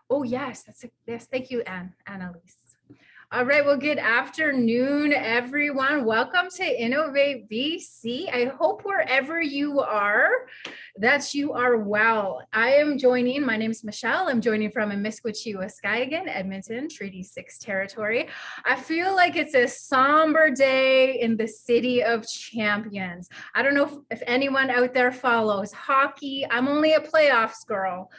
Oh, yes, yes. Thank you, Annalise. All right, well, good afternoon, everyone. Welcome to Innovate BC. I hope wherever you are, that you are well. I am joining, my name is Michelle. I'm joining from Amiskwaciy, Waskahigan, Edmonton, Treaty 6 territory. I feel like it's a somber day in the City of Champions. I don't know if anyone out there follows hockey. I'm only a playoffs girl,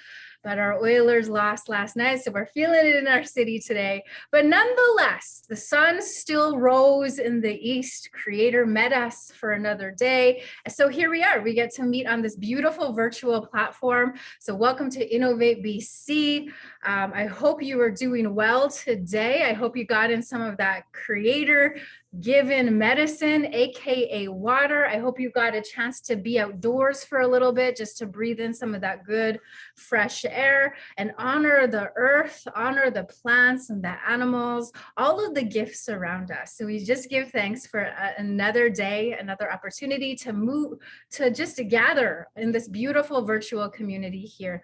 but our Oilers lost last night, so we're feeling it in our city today. But nonetheless, the sun still rose in the east. Creator met us for another day. So here we are. We get to meet on this beautiful virtual platform. So welcome to Innovate BC. I hope you are doing well today. I hope you got in some of that creator given medicine, aka water. I hope you got a chance to be outdoors for a little bit, just to breathe in some of that good fresh air and honor the earth, honor the plants and the animals, all of the gifts around us. So we just give thanks for another day, another opportunity to move, to just gather in this beautiful virtual community here.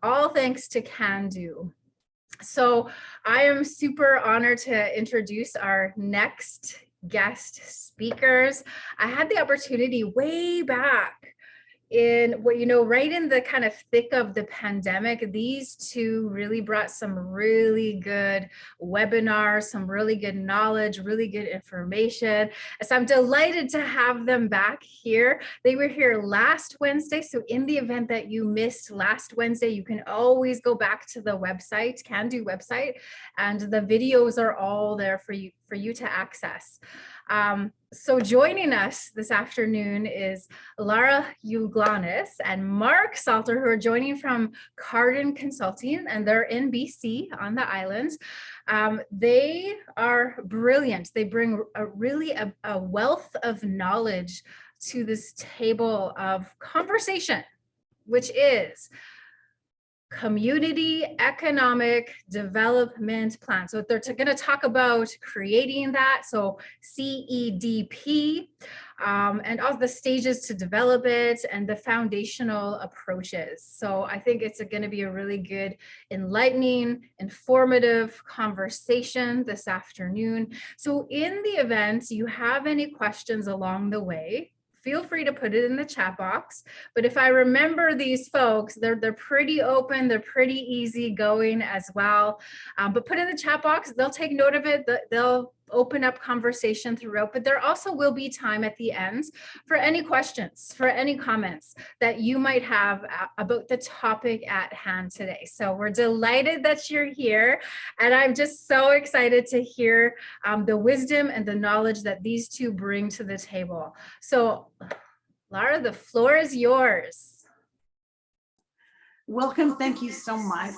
All thanks to CANDO. So I am super honored to introduce our next guest speakers. I had the opportunity way back in what, right in the kind of thick of the pandemic, these two really brought some really good webinars, some really good knowledge, really good information. So I'm delighted to have them back here. They were here last Wednesday. So in the event that you missed last Wednesday, you can always go back to the website, CANDO website, and the videos are all there for you to access. So joining us this afternoon is Laara Yaghujaanas and Mark Salter, who are joining from Carden Consulting, and they're in BC on the islands. They are brilliant. They bring a wealth of knowledge to this table of conversation, which is community economic development plan. So they're going to talk about creating that. So CEDP and all the stages to develop it and the foundational approaches. So I think it's going to be a really good, enlightening, informative conversation this afternoon. So in the event you have any questions along the way, feel free to put it in the chat box. But if I remember these folks, they're pretty open, they're pretty easy going as well. But put in the chat box, they'll take note of it, they'll open up conversation throughout, but there also will be time at the end for any questions, for any comments that you might have about the topic at hand today. So we're delighted that you're here, and I'm just so excited to hear the wisdom and the knowledge that these two bring to the table. So Laara, the floor is yours. Welcome, thank you so much.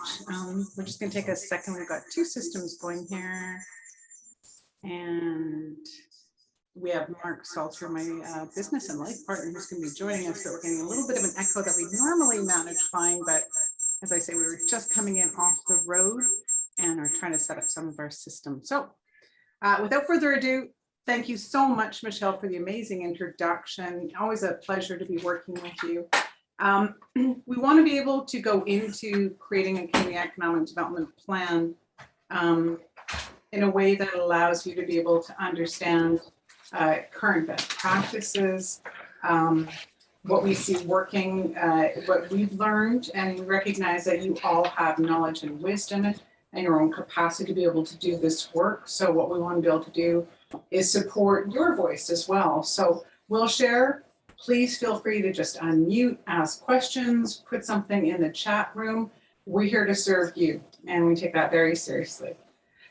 We're just going to take a second. We've got two systems going here. And we have Mark Salter, my business and life partner, who's going to be joining us, but we're getting a little bit of an echo that we normally manage fine. But as I say, we were just coming in off the road and are trying to set up some of our systems. So without further ado, thank you so much, Michelle, for the amazing introduction. Always a pleasure to be working with you. We want to be able to go into creating a community economic development plan in a way that allows you to be able to understand current best practices, what we see working, what we've learned, and recognize that you all have knowledge and wisdom and your own capacity to be able to do this work. So what we want to be able to do is support your voice as well. So we'll share. Please feel free to just unmute, ask questions, put something in the chat room. We're here to serve you, and we take that very seriously.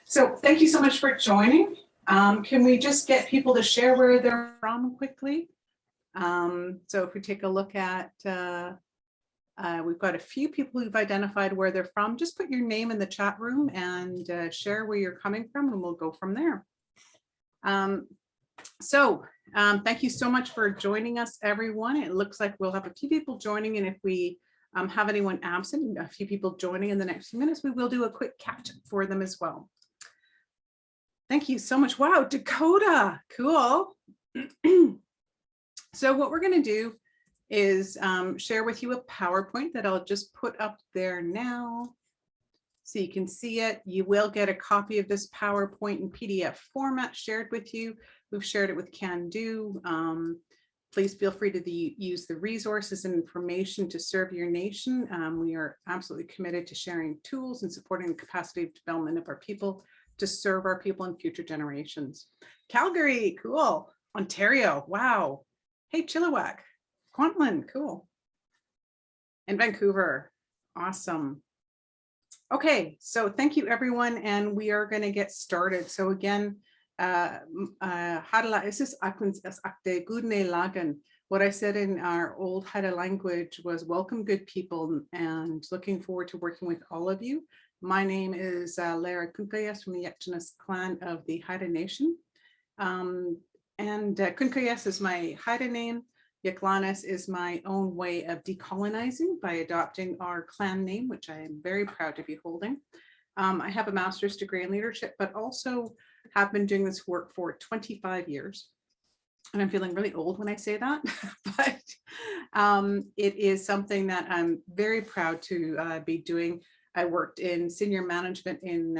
So thank you so much for joining. Can we just get people to share where they're from quickly? So if we take a look at, we've got a few people who've identified where they're from. Just put your name in the chat room and share where you're coming from, and we'll go from there. Thank you so much for joining us, everyone. It looks like we'll have a few people joining, and if we have anyone absent, a few people joining in the next few minutes, we will do a quick catch-up for them as well. Thank you so much. Wow, Dakota, cool. So what we're going to do is share with you a PowerPoint that I'll just put up there now. so you can see it. You will get a copy of this PowerPoint in PDF format shared with you. We've shared it with CANDO. Please feel free to use the resources and information to serve your nation. We are absolutely committed to sharing tools and supporting the capacity development of our people to serve our people and future generations. Calgary, cool. Ontario, wow. Hey, Chilliwack, Kwantlen, cool. And Vancouver, awesome. Okay, so thank you everyone, and we are going to get started. So again, what I said in our old Haida language was welcome good people, and looking forward to working with all of you. My name is Laara from the Yaghujaanas clan of the Haida Nation. Kun G is my Haida name. Yaghujaanas is my own way of decolonizing by adopting our clan name, which I am very proud to be holding. I have a master's degree in leadership, but also have been doing this work for 25 years. And I'm feeling really old when I say that, but it is something that I'm very proud to be doing. I worked in senior management in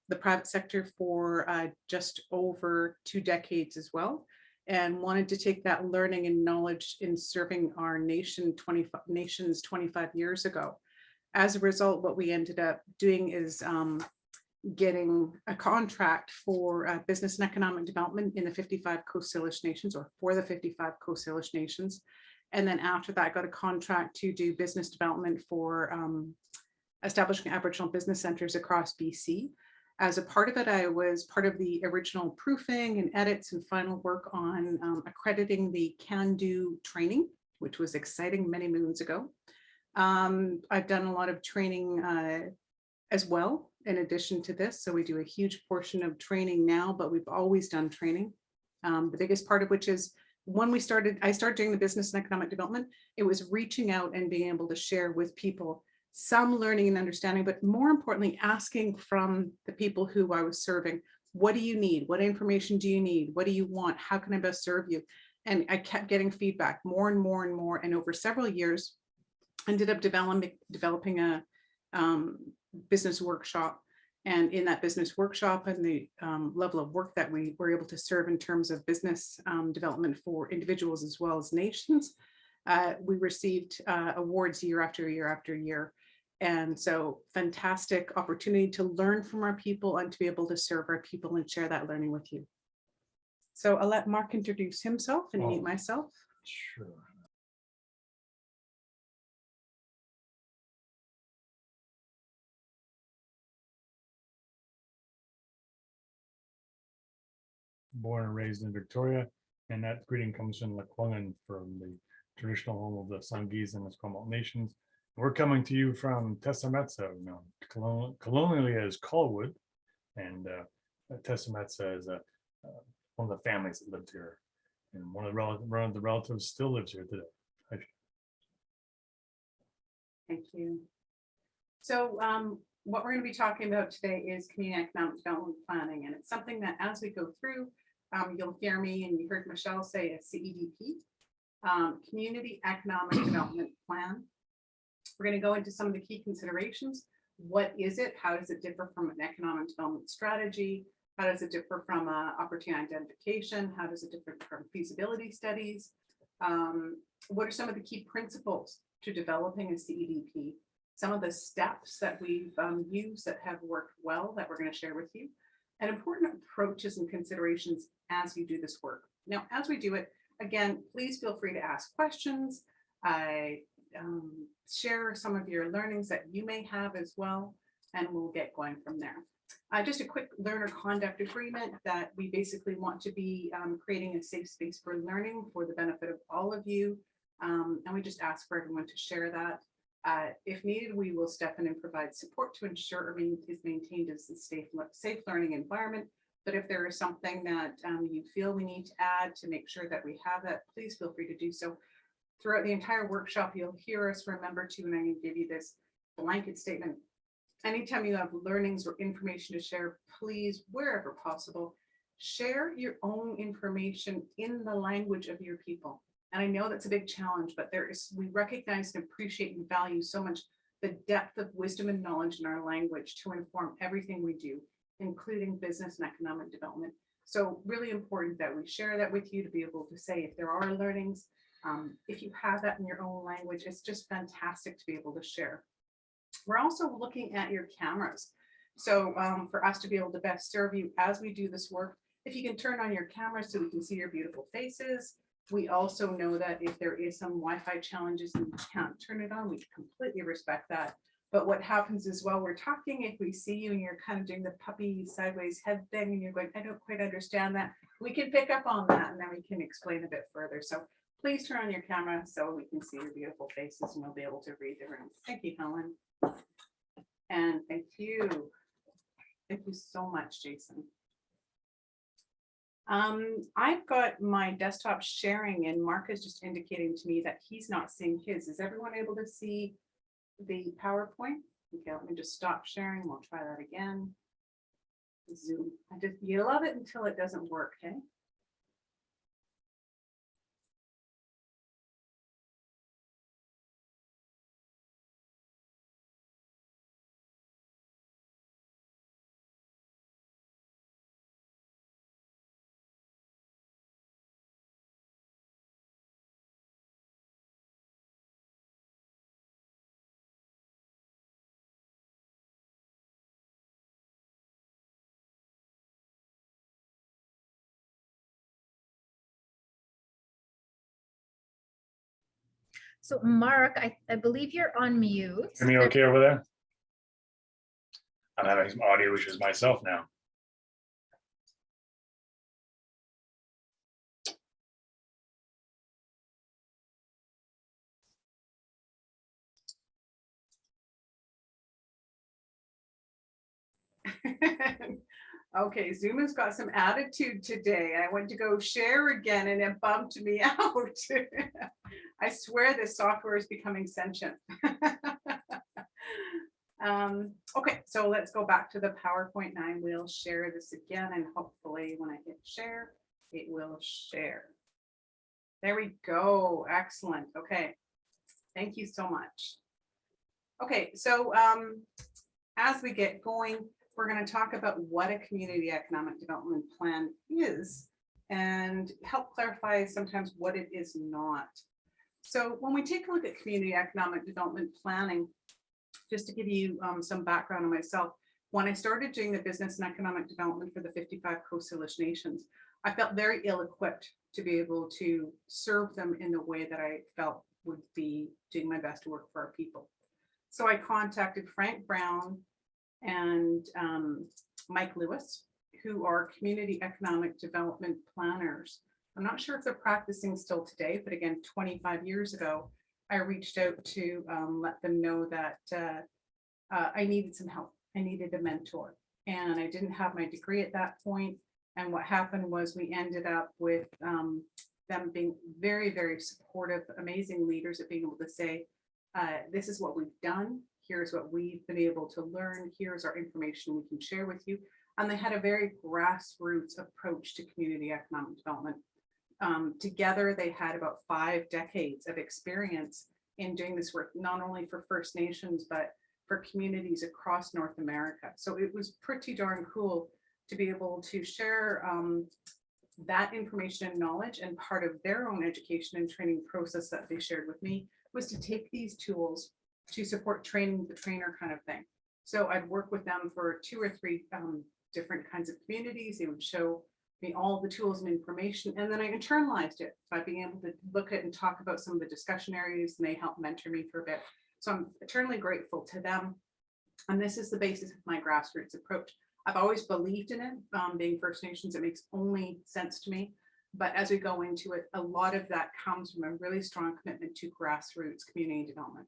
the private sector for just over 2 decades as well, and wanted to take that learning and knowledge in serving our nations 25 years ago. As a result, what we ended up doing is getting a contract for business and economic development in the 55 Coast Salish Nations, or for the 55 Coast Salish Nations. And then after that, got a contract to do business development for establishing Aboriginal business centers across BC. As a part of it, I was part of the original proofing and edits and final work on accrediting the CANDO training, which was exciting many moons ago. I've done a lot of training as well, in addition to this. So we do a huge portion of training now, but we've always done training. The biggest part of which is when I started doing the business and economic development, it was reaching out and being able to share with people some learning and understanding, but more importantly, asking from the people who I was serving, what do you need? What information do you need? What do you want? How can I best serve you? And I kept getting feedback more and more and more. And over several years, ended up developing a business workshop. And in that business workshop and the level of work that we were able to serve in terms of business development for individuals as well as nations, we received awards year after year after year. And so fantastic opportunity to learn from our people and to be able to serve our people and share that learning with you. So I'll let Mark introduce himself and meet myself. Sure. Born and raised in Victoria, and that greeting comes from Lekwungen, from the traditional home of the Sanghees and the Esquimalt nations. We're coming to you from Tessametsa, known colonially as Colwood, and Tessametsa is one of the families that lived here, and one of the relatives still lives here today. Thank you. So what we're going to be talking about today is community economic development planning, and it's something that as we go through, you'll hear me, and you heard Michelle say a CEDP, Community Economic Development Plan. We're going to go into some of the key considerations. What is it? How does it differ from an economic development strategy? How does it differ from opportunity identification? How does it differ from feasibility studies? What are some of the key principles to developing a CEDP? Some of the steps that we've used that have worked well that we're going to share with you, and important approaches and considerations as you do this work. Now, as we do it, again, please feel free to ask questions. Share some of your learnings that you may have as well, and we'll get going from there. Just a quick learner conduct agreement that we basically want to be creating a safe space for learning for the benefit of all of you. And we just ask for everyone to share that. If needed, we will step in and provide support to ensure everything is maintained as a safe learning environment. But if there is something that you feel we need to add to make sure that we have that, please feel free to do so. Throughout the entire workshop, you'll hear us remember to, and I'm going to give you this blanket statement. Anytime you have learnings or information to share, please, wherever possible, share your own information in the language of your people. And I know that's a big challenge, but we recognize and appreciate and value so much the depth of wisdom and knowledge in our language to inform everything we do, including business and economic development. So really important that we share that with you to be able to say if there are learnings, if you have that in your own language, it's just fantastic to be able to share. We're also looking at your cameras. So for us to be able to best serve you as we do this work, if you can turn on your camera so we can see your beautiful faces. We also know that if there is some Wi-Fi challenges and you can't turn it on, we completely respect that. But what happens is while we're talking, if we see you and you're kind of doing the puppy sideways head thing and you're going, I don't quite understand that, we can pick up on that and then we can explain a bit further. So please turn on your camera so we can see your beautiful faces and we'll be able to read the room. Thank you, Helen. And thank you. Thank you so much, Jason. I've got my desktop sharing and Mark is just indicating to me that he's not seeing his. Is everyone able to see the PowerPoint? Okay, let me just stop sharing. We'll try that again. Zoom. You love it until it doesn't work, okay? So Mark, I believe you're on mute. Hear me okay over there? I'm having some audio issues myself now. Okay, Zoom has got some attitude today. I went to go share again and it bumped me out. I swear this software is becoming sentient. Okay, so let's go back to the PowerPoint and I will share this again and hopefully when I hit share, it will share. There we go. Excellent. Okay, thank you so much. Okay, so as we get going, we're going to talk about what a community economic development plan is and help clarify sometimes what it is not. So when we take a look at community economic development planning, just to give you some background on myself, when I started doing the business and economic development for the 55 Coast Salish Nations, I felt very ill-equipped to be able to serve them in the way that I felt would be doing my best to work for our people. So I contacted Frank Brown and Mike Lewis, who are community economic development planners. I'm not sure if they're practicing still today, but again, 25 years ago, I reached out to let them know that I needed some help. I needed a mentor and I didn't have my degree at that point. And what happened was we ended up with them being very, very supportive, amazing leaders at being able to say, this is what we've done. Here's what we've been able to learn. Here's our information we can share with you. And they had a very grassroots approach to community economic development. Together, they had about 5 decades of experience in doing this work, not only for First Nations, but for communities across North America. So it was pretty darn cool to be able to share that information and knowledge, and part of their own education and training process that they shared with me was to take these tools to support training the trainer kind of thing. So I'd work with them for 2 or 3 different kinds of communities. They would show me all the tools and information, and then I internalized it by being able to look at and talk about some of the discussion areas, and they helped mentor me for a bit. So I'm eternally grateful to them. And this is the basis of my grassroots approach. I've always believed in it. Being First Nations, it makes only sense to me. But as we go into it, a lot of that comes from a really strong commitment to grassroots community development.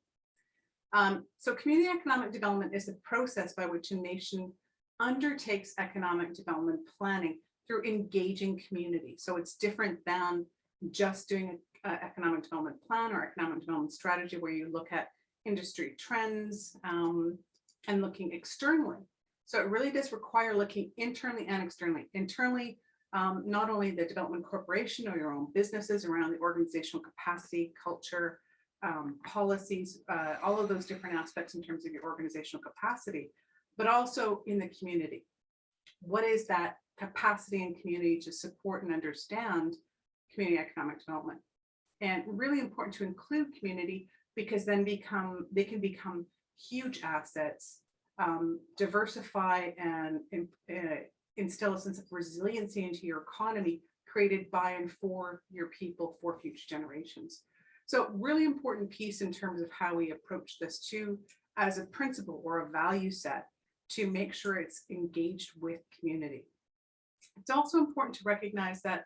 So community economic development is the process by which a nation undertakes economic development planning through engaging community. So it's different than just doing an economic development plan or economic development strategy where you look at industry trends and looking externally. So it really does require looking internally and externally. Internally, not only the development corporation or your own businesses around the organizational capacity, culture, policies, all of those different aspects in terms of your organizational capacity, but also in the community. What is that capacity in community to support and understand community economic development? And really important to include community, because then they can become huge assets, diversify and instill a sense of resiliency into your economy, created by and for your people for future generations. So really important piece in terms of how we approach this too, as a principle or a value set, to make sure it's engaged with community. It's also important to recognize that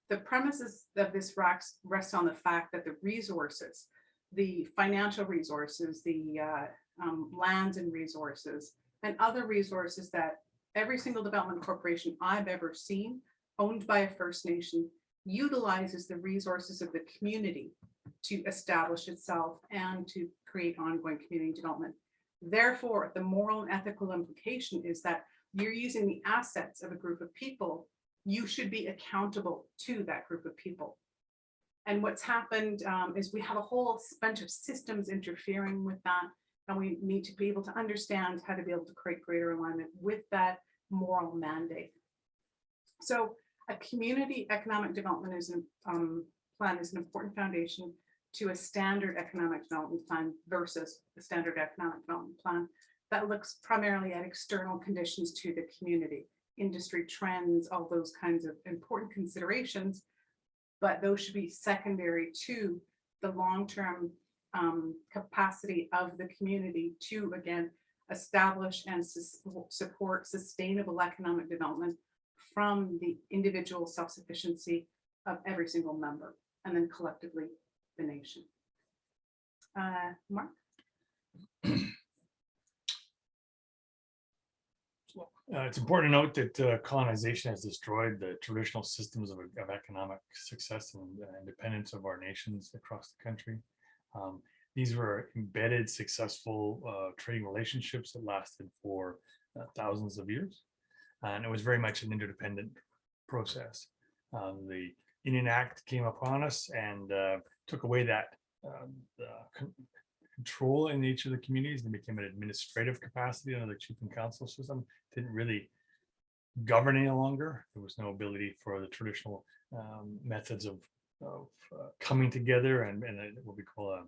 the premises of this rest on the fact that the resources, the financial resources, the lands and resources, and other resources that every single development corporation I've ever seen owned by a First Nation utilizes the resources of the community to establish itself and to create ongoing community development. Therefore, the moral and ethical implication is that you're using the assets of a group of people. You should be accountable to that group of people. And what's happened is we have a whole bunch of systems interfering with that. And we need to be able to understand how to be able to create greater alignment with that moral mandate. So a community economic development plan is an important foundation to a standard economic development plan versus the standard economic development plan that looks primarily at external conditions to the community, industry trends, all those kinds of important considerations, but those should be secondary to the long-term capacity of the community to, again, establish and support sustainable economic development from the individual self-sufficiency of every single member, and then collectively the nation. Mark? It's important to note that colonization has destroyed the traditional systems of economic success and independence of our nations across the country. These were embedded, successful trading relationships that lasted for thousands of years. And it was very much an interdependent process. The Indian Act came upon us and took away that control in each of the communities, and became an administrative capacity under the chief and council system. Didn't really govern any longer. There was no ability for the traditional methods of coming together and what we call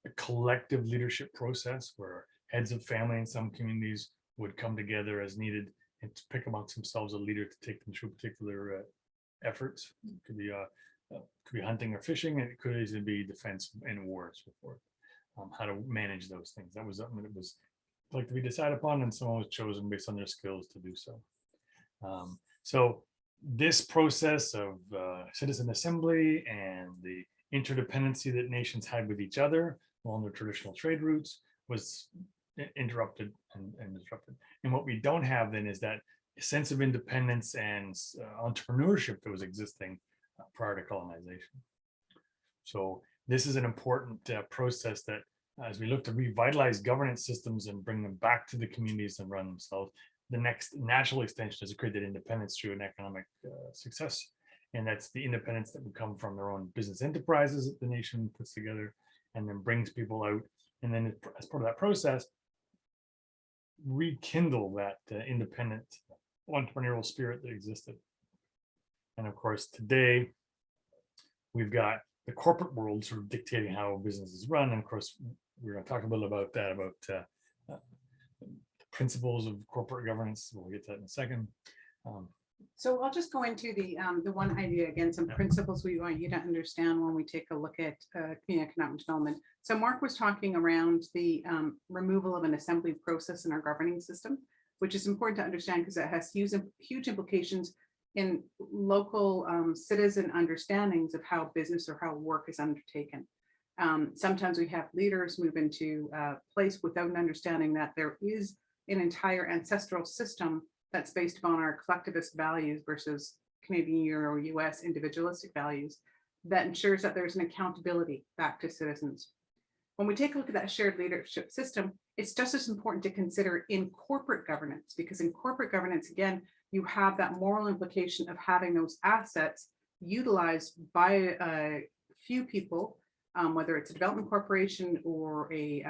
a collective leadership process, where heads of family in some communities would come together as needed and to pick amongst themselves a leader to take them through particular efforts. It could be hunting or fishing, and it could easily be defense and war and so forth. How to manage those things. That was something that was like to be decided upon, and someone was chosen based on their skills to do so. So this process of citizen assembly and the interdependency that nations had with each other along their traditional trade routes was interrupted and disrupted. And what we don't have then is that sense of independence and entrepreneurship that was existing prior to colonization. So this is an important process that, as we look to revitalize governance systems and bring them back to the communities and run themselves, the next natural extension is to create that independence through an economic success. And that's the independence that would come from their own business enterprises that the nation puts together and then brings people out. And then as part of that process, rekindle that independent entrepreneurial spirit that existed. And of course, today, we've got the corporate world sort of dictating how business is run. And of course, we're going to talk a little about that, about the principles of corporate governance. We'll get to that in a second. So I'll just go into the one idea again, some principles we want you to understand when we take a look at community economic development. So Mark was talking around the removal of an assembly process in our governing system, which is important to understand because it has huge implications in local citizen understandings of how business or how work is undertaken. Sometimes we have leaders move into place without an understanding that there is an entire ancestral system that's based upon our collectivist values versus Canadian or US individualistic values that ensures that there's an accountability back to citizens. When we take a look at that shared leadership system, it's just as important to consider in corporate governance, because in corporate governance, again, you have that moral implication of having those assets utilized by few people, whether it's a development corporation or a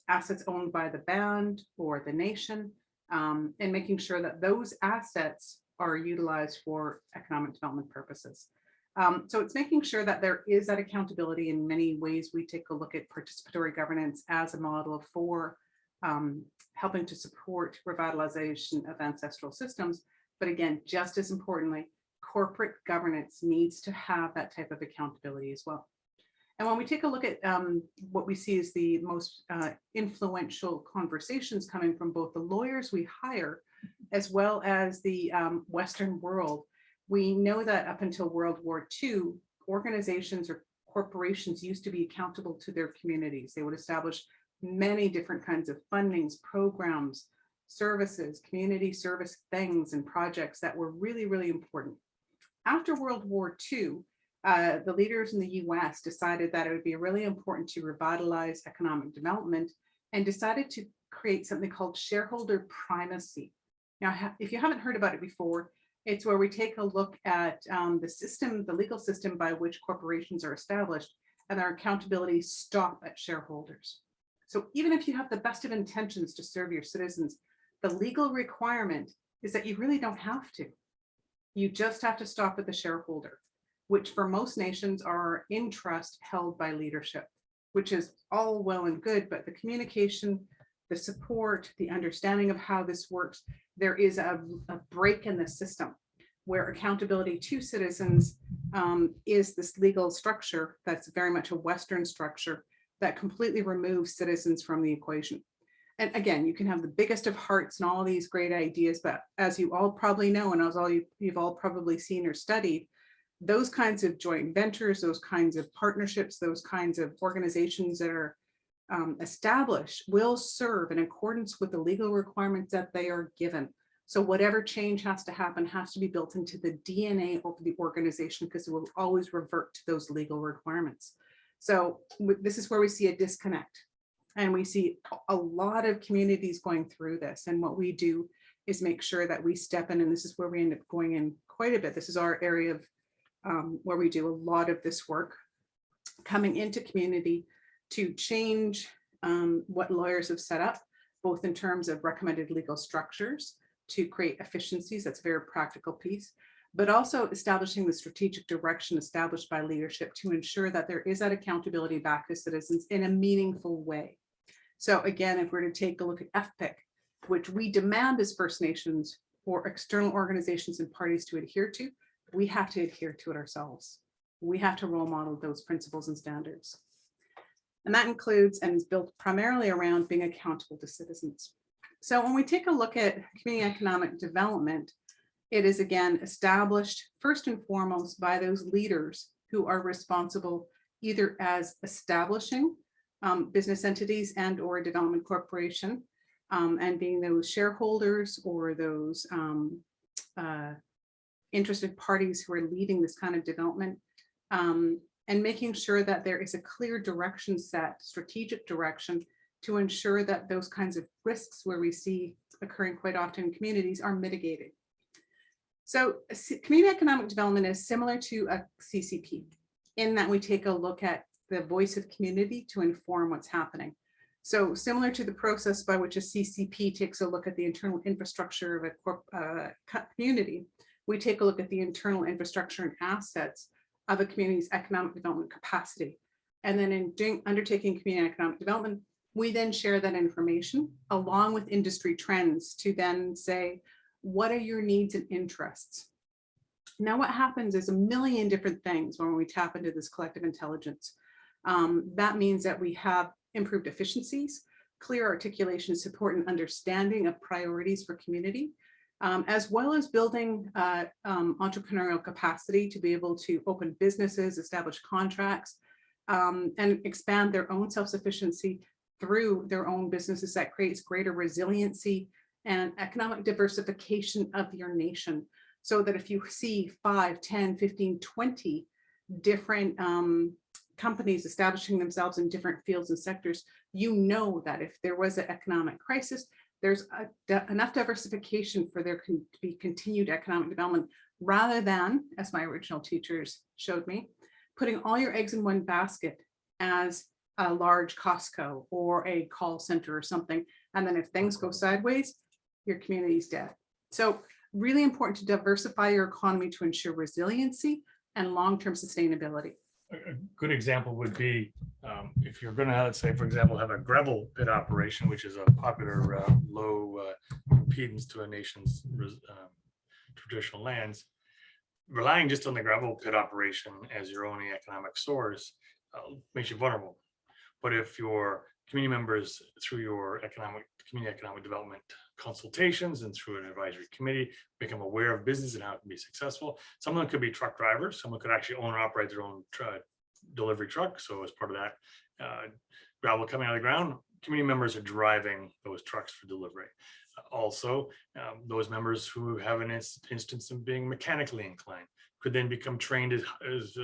assets owned by the band or the nation, and making sure that those assets are utilized for economic development purposes. So it's making sure that there is that accountability. In many ways, we take a look at participatory governance as a model for helping to support revitalization of ancestral systems. But again, just as importantly, corporate governance needs to have that type of accountability as well. And when we take a look at what we see as the most influential conversations coming from both the lawyers we hire, as well as the Western world, we know that up until World War II, organizations or corporations used to be accountable to their communities. They would establish many different kinds of fundings, programs, services, community service things and projects that were really, really important. After World War II, the leaders in the US decided that it would be really important to revitalize economic development and decided to create something called shareholder primacy. Now, if you haven't heard about it before, it's where we take a look at the system, the legal system by which corporations are established, and their accountability stop at shareholders. So even if you have the best of intentions to serve your citizens, the legal requirement is that you really don't have to. You just have to stop at the shareholder, which for most nations are in trust held by leadership, which is all well and good, but the communication, the support, the understanding of how this works, there is a break in the system where accountability to citizens is this legal structure that's very much a Western structure that completely removes citizens from the equation. And again, you can have the biggest of hearts and all these great ideas, but as you all probably know, and as you've all probably seen or studied, those kinds of joint ventures, those kinds of partnerships, those kinds of organizations that are established will serve in accordance with the legal requirements that they are given. So whatever change has to be built into the DNA of the organization, because it will always revert to those legal requirements. So this is where we see a disconnect. And we see a lot of communities going through this. And what we do is make sure that we step in, and this is where we end up going in quite a bit. This is our area of where we do a lot of this work, coming into community to change what lawyers have set up, both in terms of recommended legal structures to create efficiencies. That's a very practical piece, but also establishing the strategic direction established by leadership to ensure that there is that accountability back to citizens in a meaningful way. So again, if we're to take a look at FPIC, which we demand as First Nations or external organizations and parties to adhere to, we have to adhere to it ourselves. We have to role model those principles and standards. And that includes and is built primarily around being accountable to citizens. So when we take a look at community economic development, it is again established first and foremost by those leaders who are responsible either as establishing business entities and or a development corporation, and being those shareholders or those interested parties who are leading this kind of development, and making sure that there is a clear direction set, strategic direction, to ensure that those kinds of risks where we see occurring quite often in communities are mitigated. So community economic development is similar to a CCP in that we take a look at the voice of community to inform what's happening. So similar to the process by which a CCP takes a look at the internal infrastructure of a community, we take a look at the internal infrastructure and assets of a community's economic development capacity. And then in undertaking community economic development, we then share that information along with industry trends to then say, what are your needs and interests? Now, what happens is a million different things when we tap into this collective intelligence. That means that we have improved efficiencies, clear articulation, support, and understanding of priorities for community, as well as building entrepreneurial capacity to be able to open businesses, establish contracts, and expand their own self-sufficiency through their own businesses. That creates greater resiliency and economic diversification of your nation. So that if you see 5, 10, 15, 20 different companies establishing themselves in different fields and sectors, you know that if there was an economic crisis, there's enough diversification for there to be continued economic development, rather than, as my original teachers showed me, putting all your eggs in one basket as a large Costco or a call center or something. And then if things go sideways, your community's dead. So really important to diversify your economy to ensure resiliency and long-term sustainability. A good example would be if you're going to, let's say, for example, have a gravel pit operation, which is a popular low impedance to a nation's traditional lands. Relying just on the gravel pit operation as your only economic source makes you vulnerable. But if your community members, through your community economic development consultations and through an advisory committee, become aware of business and how it can be successful. Some of them could be truck drivers. Someone could actually own or operate their own delivery truck. So as part of that gravel coming out of the ground, community members are driving those trucks for delivery. Also, those members who have an instance of being mechanically inclined could then become trained as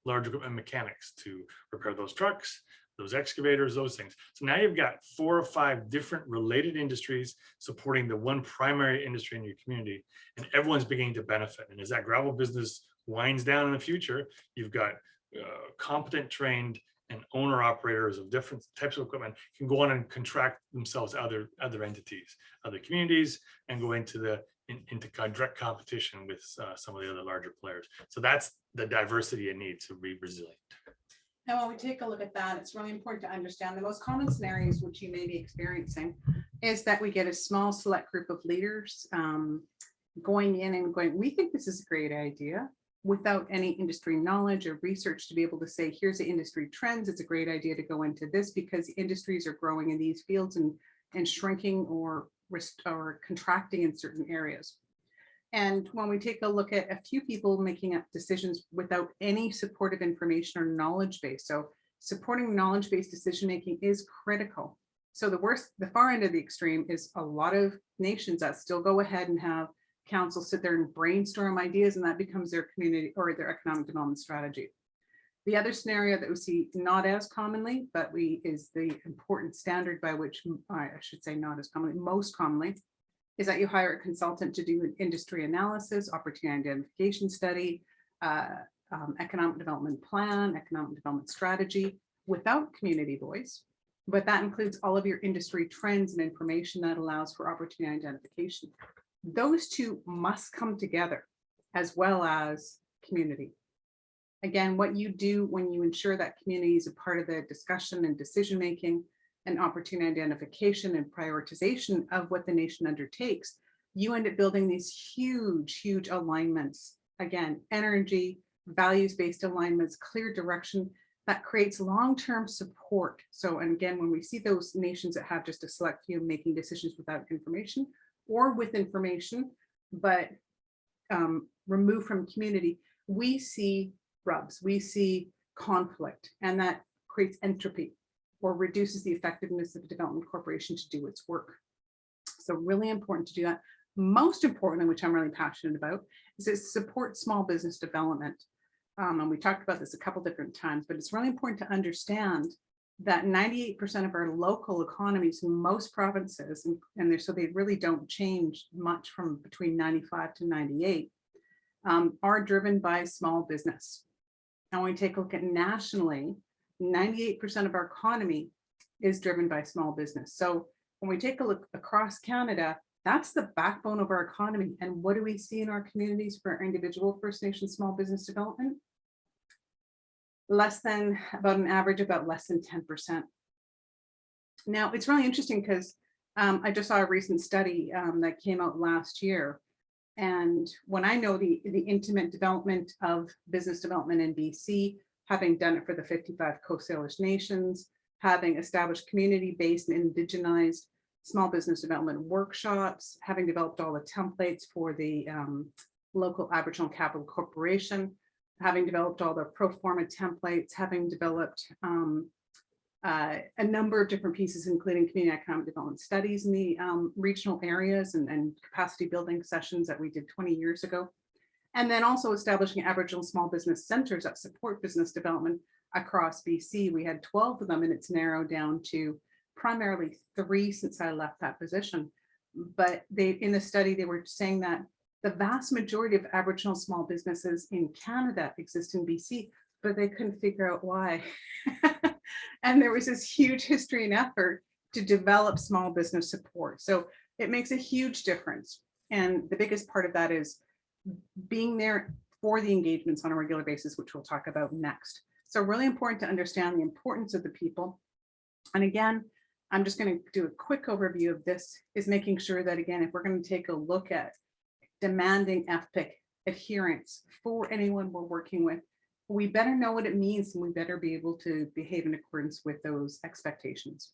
large equipment mechanics to repair those trucks, those excavators, those things. So now you've got 4 or 5 different related industries supporting the one primary industry in your community, and everyone's beginning to benefit. And as that gravel business winds down in the future, you've got competent, trained, and owner operators of different types of equipment can go on and contract themselves to other entities, other communities, and go into direct competition with some of the other larger players. So that's the diversity you need to be resilient. Now, when we take a look at that, it's really important to understand the most common scenarios which you may be experiencing is that we get a small select group of leaders going in and going, we think this is a great idea, without any industry knowledge or research to be able to say, here's the industry trends. It's a great idea to go into this because industries are growing in these fields and shrinking or contracting in certain areas. And when we take a look at a few people making up decisions without any supportive information or knowledge base, so supporting knowledge-based decision-making is critical. So the far end of the extreme is a lot of nations that still go ahead and have council sit there and brainstorm ideas, and that becomes their community or their economic development strategy. The other scenario that we see not as commonly, but is the important standard by which, I should say not as commonly, most commonly, is that you hire a consultant to do an industry analysis, opportunity identification study, economic development plan, economic development strategy without community voice. But that includes all of your industry trends and information that allows for opportunity identification. Those two must come together, as well as community. Again, what you do when you ensure that community is a part of the discussion and decision-making and opportunity identification and prioritization of what the nation undertakes, you end up building these huge, huge alignments. Again, energy, values-based alignments, clear direction that creates long-term support. So, and again, when we see those nations that have just a select few making decisions without information, or with information, but removed from community, we see rubs, we see conflict, and that creates entropy or reduces the effectiveness of a development corporation to do its work. So really important to do that. Most importantly, which I'm really passionate about, is to support small business development. And we talked about this a couple different times, but it's really important to understand that 98% of our local economies in most provinces, and so they really don't change much from between 95 to 98, are driven by small business. And when we take a look at nationally, 98% of our economy is driven by small business. So when we take a look across Canada, that's the backbone of our economy. And what do we see in our communities for our individual First Nation small business development? Less than, about an average, about less than 10%. Now, it's really interesting because I just saw a recent study that came out last year. And when I know the intimate development of business development in BC, having done it for the 55 Coast Salish nations, having established community-based and indigenized small business development workshops, having developed all the templates for the local Aboriginal Capital Corporation, having developed all the pro forma templates, having developed a number of different pieces, including community economic development studies in the regional areas and capacity building sessions that we did 20 years ago. And then also establishing Aboriginal small business centers that support business development across BC. We had 12 of them, and it's narrowed down to primarily 3 since I left that position. But in the study, they were saying that the vast majority of Aboriginal small businesses in Canada exist in BC, but they couldn't figure out why. And there was this huge history and effort to develop small business support. So it makes a huge difference. And the biggest part of that is being there for the engagements on a regular basis, which we'll talk about next. So really important to understand the importance of the people. And again, I'm just going to do a quick overview of this, is making sure that, again, if we're going to take a look at demanding FPIC adherence for anyone we're working with, we better know what it means, and we better be able to behave in accordance with those expectations.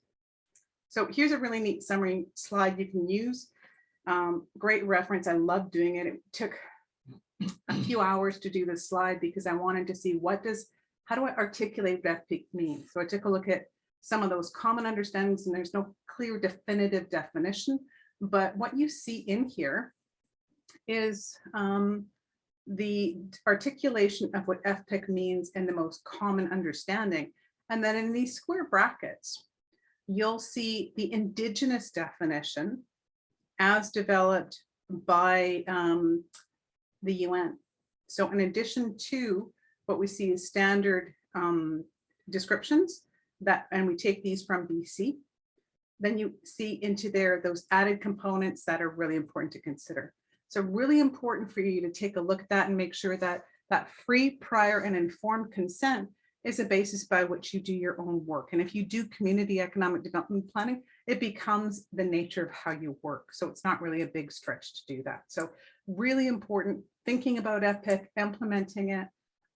So here's a really neat summary slide you can use. Great reference. I love doing it. It took a few hours to do this slide because I wanted to see how do I articulate what FPIC means? So I took a look at some of those common understandings, and there's no clear definitive definition, but what you see in here is the articulation of what FPIC means and the most common understanding. And then in these square brackets, you'll see the Indigenous definition as developed by the UN. So in addition to what we see as standard descriptions, and we take these from BC, then you see into there those added components that are really important to consider. So really important for you to take a look at that and make sure that that free, prior, and informed consent is a basis by which you do your own work. And if you do community economic development planning, it becomes the nature of how you work. So it's not really a big stretch to do that. So really important thinking about FPIC, implementing it,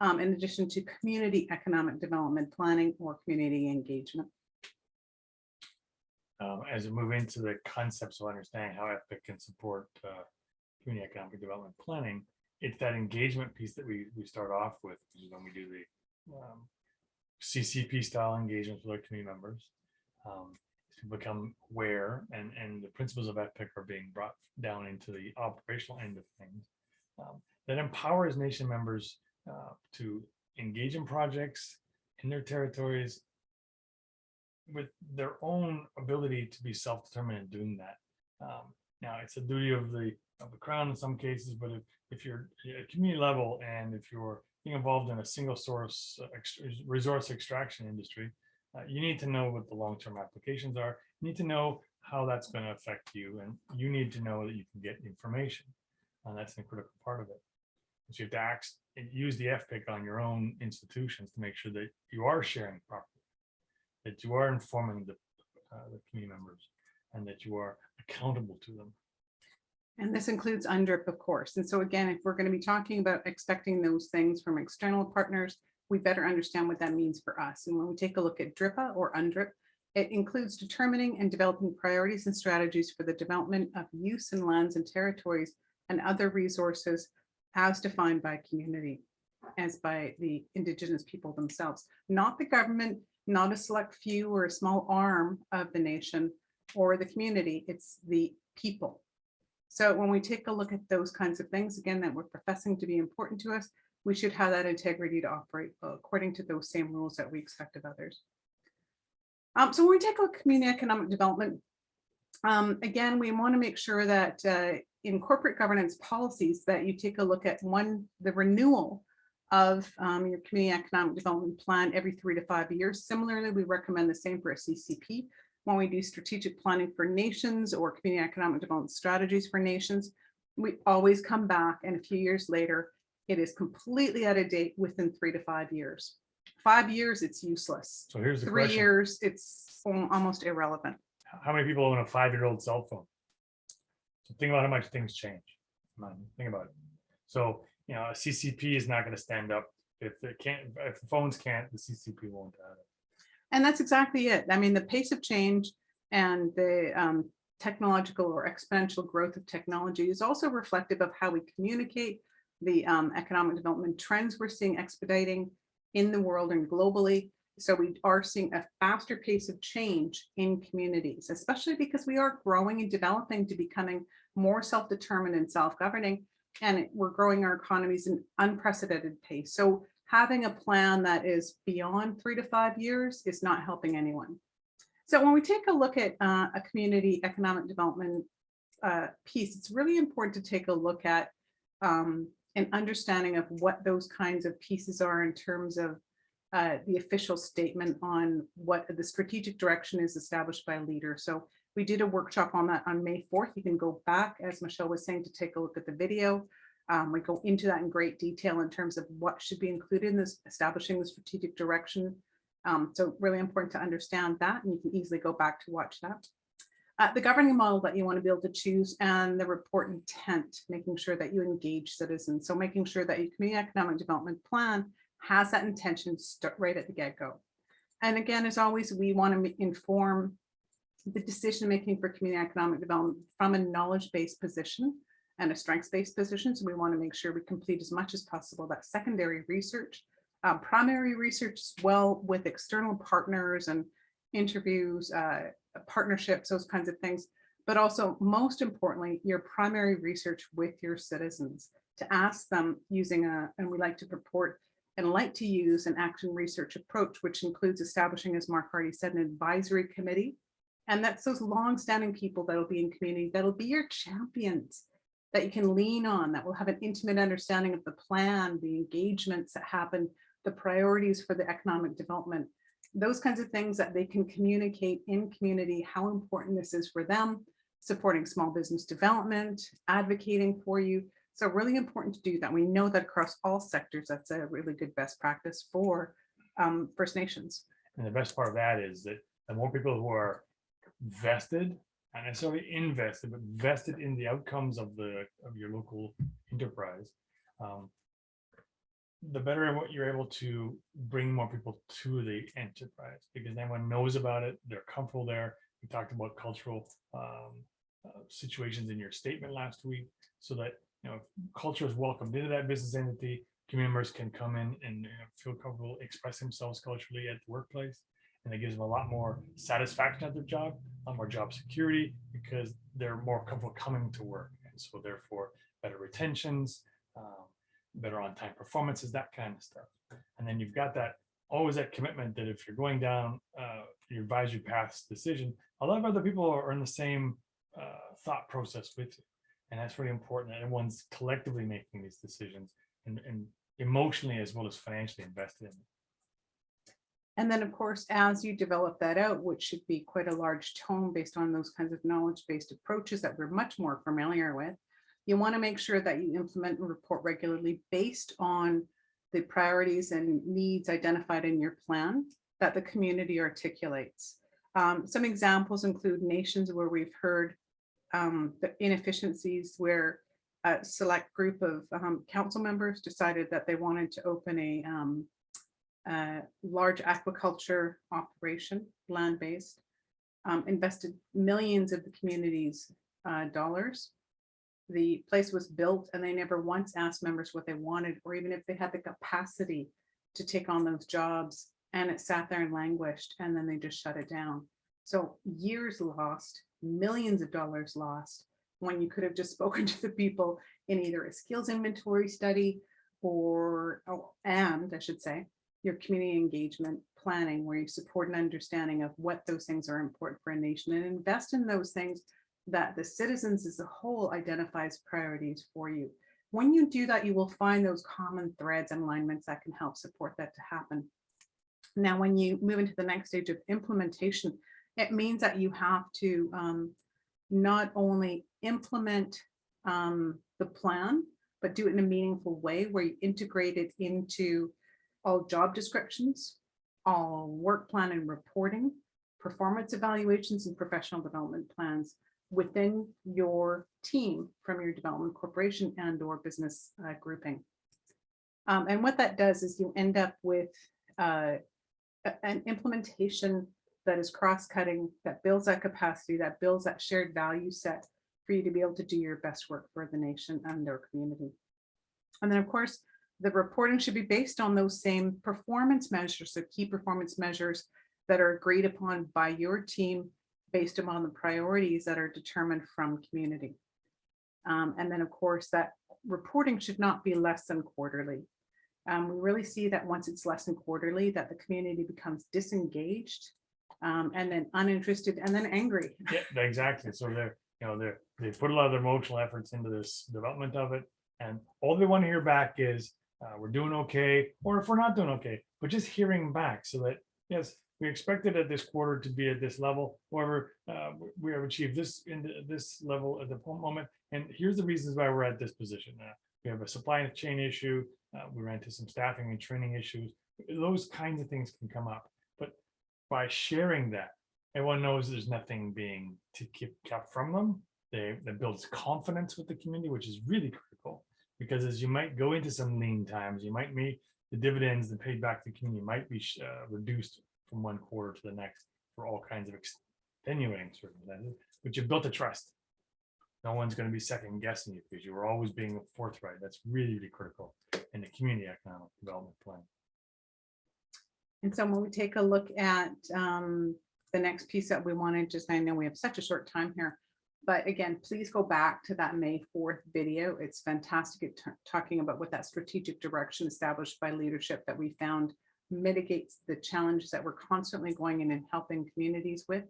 in addition to community economic development planning or community engagement. As we move into the concepts of understanding how FPIC can support community economic development planning, it's that engagement piece that we start off with, which is when we do the CCP style engagements with our community members, to become aware, and the principles of FPIC are being brought down into the operational end of things. That empowers nation members to engage in projects in their territories with their own ability to be self-determined in doing that. Now, it's a duty of the Crown in some cases, but if you're at community level and if you're being involved in a single source resource extraction industry, you need to know what the long-term applications are. You need to know how that's going to affect you, and you need to know that you can get information, and that's a critical part of it. So you have to use the FPIC on your own institutions to make sure that you are sharing properly, that you are informing the community members, and that you are accountable to them. And this includes UNDRIP, of course. And so again, if we're going to be talking about expecting those things from external partners, we better understand what that means for us. And when we take a look at DRIPA or UNDRIP, it includes determining and developing priorities and strategies for the development of use in lands and territories and other resources as defined by community, as by the Indigenous people themselves, not the government, not a select few or a small arm of the nation or the community, it's the people. So when we take a look at those kinds of things, again, that we're professing to be important to us, we should have that integrity to operate according to those same rules that we expect of others. So when we take a look at community economic development, again, we want to make sure that in corporate governance policies that you take a look at the renewal of your community economic development plan every 3 to 5 years. Similarly, we recommend the same for a CCP. When we do strategic planning for nations or community economic development strategies for nations, we always come back, and a few years later, it is completely out of date within 3 to 5 years. 5 years, it's useless. So here's the 3 question. years, it's almost irrelevant. How many people own a 5-year-old cell phone? So think about how much things change. Think about it. So, you know, a CCP is not going to stand up. If the phones can't, the CCP won't have it. And that's exactly it. I mean, the pace of change and the technological or exponential growth of technology is also reflective of how we communicate the economic development trends we're seeing expediting in the world and globally. So we are seeing a faster pace of change in communities, especially because we are growing and developing to becoming more self-determined and self-governing, and we're growing our economies in unprecedented pace. So having a plan that is beyond 3 to 5 years is not helping anyone. So when we take a look at a community economic development piece, it's really important to take a look at and an understanding of what those kinds of pieces are in terms of the official statement on what the strategic direction is established by a leader. So we did a workshop on that on May 4th. You can go back, as Michelle was saying, to take a look at the video. We go into that in great detail in terms of what should be included in this establishing the strategic direction. So really important to understand that, and you can easily go back to watch that. The governing model that you want to be able to choose, and the report intent, making sure that you engage citizens. So making sure that your community economic development plan has that intention start right at the get-go. And again, as always, we want to inform the decision-making for community economic development from a knowledge-based position and a strengths-based position. So we want to make sure we complete as much as possible that secondary research, primary research as well, with external partners and interviews, partnerships, those kinds of things, but also most importantly, your primary research with your citizens, to ask them using and we like to purport and like to use an action research approach, which includes establishing, as Mark already said, an advisory committee. And that's those long-standing people that'll be in community, that'll be your champions that you can lean on, that will have an intimate understanding of the plan, the engagements that happen, the priorities for the economic development, those kinds of things that they can communicate in community, how important this is for them, supporting small business development, advocating for you. So really important to do that. We know that across all sectors, that's a really good best practice for First Nations. And the best part of that is that the more people who are vested, not necessarily invested, but vested in the outcomes of your local enterprise, the better what you're able to bring more people to the enterprise, because everyone knows about it, they're comfortable there. We talked about cultural situations in your statement last week, so that culture is welcomed into that business entity. Community members can come in and feel comfortable, express themselves culturally at the workplace, and it gives them a lot more satisfaction at their job, a lot more job security, because they're more comfortable coming to work, and so therefore better retentions, better on-time performances, that kind of stuff. And then you've got that always that commitment that if you're going down your advisory path's decision, a lot of other people are in the same thought process with you, and that's really important that everyone's collectively making these decisions and emotionally as well as financially invested in it. And then of course, as you develop that out, which should be quite a large tome based on those kinds of knowledge-based approaches that we're much more familiar with, you want to make sure that you implement and report regularly based on the priorities and needs identified in your plan that the community articulates. Some examples include nations where we've heard the inefficiencies where a select group of council members decided that they wanted to open a large aquaculture operation, land-based, invested millions of the community's dollars. The place was built and they never once asked members what they wanted, or even if they had the capacity to take on those jobs, and it sat there and languished, and then they just shut it down. So years lost, millions of dollars lost, when you could have just spoken to the people in either a skills inventory study and I should say, your community engagement planning, where you support an understanding of what those things are important for a nation and invest in those things that the citizens as a whole identifies priorities for you. When you do that, you will find those common threads and alignments that can help support that to happen. Now, when you move into the next stage of implementation, it means that you have to not only implement the plan, but do it in a meaningful way where you integrate it into all job descriptions, all work plan and reporting, performance evaluations, and professional development plans within your team from your development corporation and or business grouping. And what that does is you end up with an implementation that is cross-cutting, that builds that capacity, that builds that shared value set for you to be able to do your best work for the nation and their community. And then of course, the reporting should be based on those same performance measures, so key performance measures that are agreed upon by your team based upon the priorities that are determined from community. And then of course, that reporting should not be less than quarterly. We really see that once it's less than quarterly, that the community becomes disengaged and then uninterested and then angry. Yeah, exactly. So they put a lot of their emotional efforts into this development of it. And all they want to hear back is we're doing okay, or if we're not doing okay, but just hearing back so that, yes, we expected at this quarter to be at this level. However, we have achieved this in this level at the moment. And here's the reasons why we're at this position. We have a supply chain issue. We ran into some staffing and training issues. Those kinds of things can come up. But by sharing that, everyone knows there's nothing being kept from them. That builds confidence with the community, which is really critical. Because as you might go into some lean times, you might meet the dividends that paid back to the community might be reduced from one quarter to the next for all kinds of extenuating circumstances, but you've built a trust. No one's going to be second guessing you because you were always being forthright. That's really, really critical in the community economic development plan. And so when we take a look at the next piece that we wanted, just, I know we have such a short time here, but again, please go back to that May 4th video. It's fantastic at talking about what that strategic direction established by leadership that we found mitigates the challenges that we're constantly going in and helping communities with,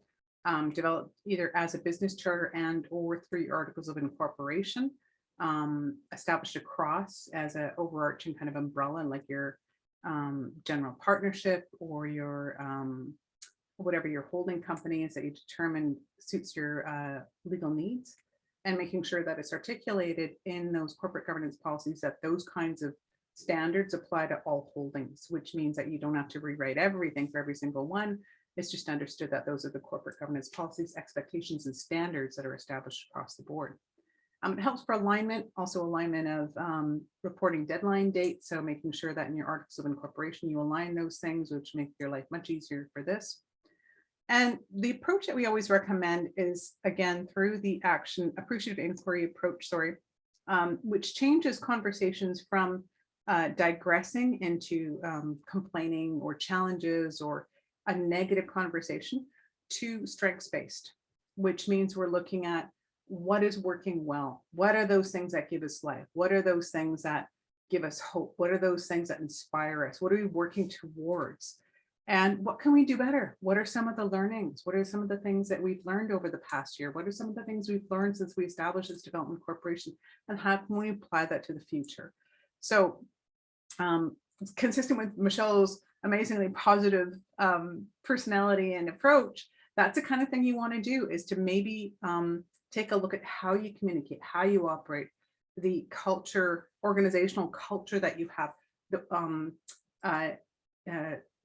develop either as a business charter and or through your articles of incorporation, established across as an overarching kind of umbrella, like your general partnership or your whatever your holding company is that you determine suits your legal needs, and making sure that it's articulated in those corporate governance policies that those kinds of standards apply to all holdings, which means that you don't have to rewrite everything for every single one. It's just understood that those are the corporate governance policies, expectations, and standards that are established across the board. It helps for alignment, also alignment of reporting deadline dates. So making sure that in your articles of incorporation, you align those things, which make your life much easier for this. And the approach that we always recommend is, again, through the appreciative inquiry approach, which changes conversations from digressing into complaining or challenges or a negative conversation to strengths-based, which means we're looking at what is working well. What are those things that give us life? What are those things that give us hope? What are those things that inspire us? What are we working towards? And what can we do better? What are some of the learnings? What are some of the things that we've learned over the past year? What are some of the things we've learned since we established this development corporation? And how can we apply that to the future? So consistent with Michelle's amazingly positive personality and approach, that's the kind of thing you want to do, is to maybe take a look at how you communicate, how you operate, the culture, organizational culture that you have,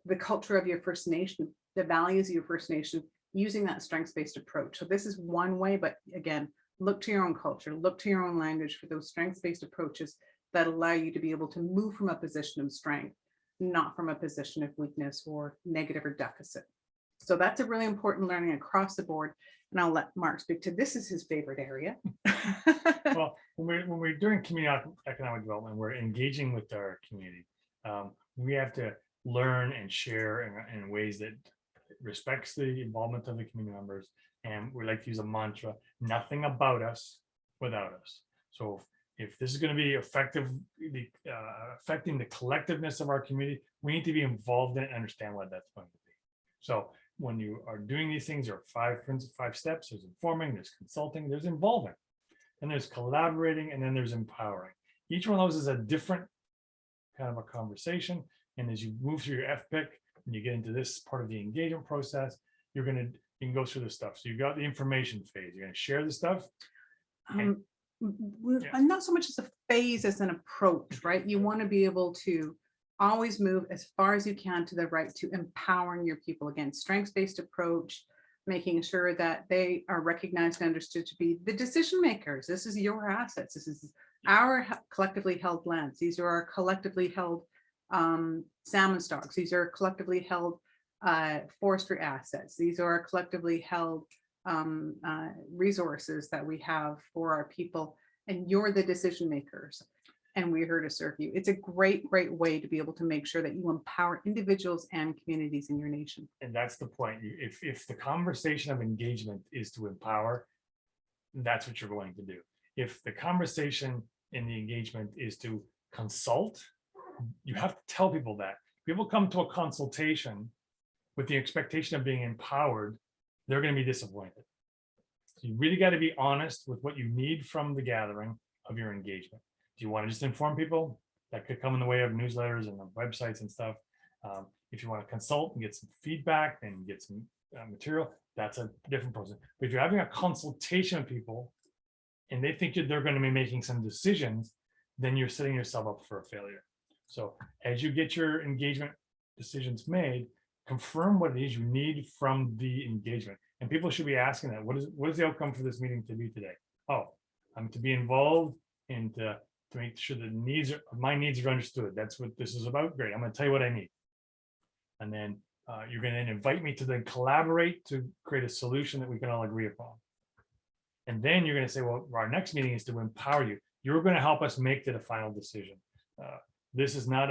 the culture of your First Nation, the values of your First Nation, using that strengths-based approach. So this is one way, but again, look to your own culture, look to your own language for those strengths-based approaches that allow you to be able to move from a position of strength, not from a position of weakness or negative or deficit. So that's a really important learning across the board. And I'll let Mark speak to this. Is his favorite area. Well, when we're doing community economic development, we're engaging with our community. We have to learn and share in ways that respects the involvement of the community members. And we like to use a mantra: nothing about us without us. So if this is going to be affecting the collectiveness of our community, we need to be involved in it and understand what that's going to be. So when you are doing these things, there are five steps. There's informing, there's consulting, there's involving, and there's collaborating, and then there's empowering. Each one of those is a different kind of a conversation. And as you move through your FPIC and you get into this part of the engagement process, you can go through this stuff. So you've got the information phase. You're going to share the stuff. And not so much as a phase as an approach, right? You want to be able to always move as far as you can to the right to empowering your people. Again, strengths-based approach, making sure that they are recognized and understood to be the decision makers. This is your assets. This is our collectively held lands. These are our collectively held salmon stocks. These are collectively held forestry assets. These are our collectively held resources that we have for our people, and you're the decision makers, and we're here to serve you. It's a great way to be able to make sure that you empower individuals and communities in your nation. And that's the point. If the conversation of engagement is to empower, that's what you're going to do. If the conversation in the engagement is to consult, you have to tell people that. People come to a consultation with the expectation of being empowered, they're going to be disappointed. So you really got to be honest with what you need from the gathering of your engagement. Do you want to just inform people? That could come in the way of newsletters and websites and stuff. If you want to consult and get some feedback and get some material, that's a different process. But if you're having a consultation with people and they think they're going to be making some decisions, then you're setting yourself up for a failure. So as you get your engagement decisions made, confirm what it is you need from the engagement. And people should be asking that. What is the outcome for this meeting to be today? Oh, I'm to be involved and to make sure that my needs are understood. That's what this is about. Great. I'm going to tell you what I need. And then you're going to then invite me to then collaborate to create a solution that we can all agree upon. And then you're going to say, well, our next meeting is to empower you. You're going to help us make the final decision. This is not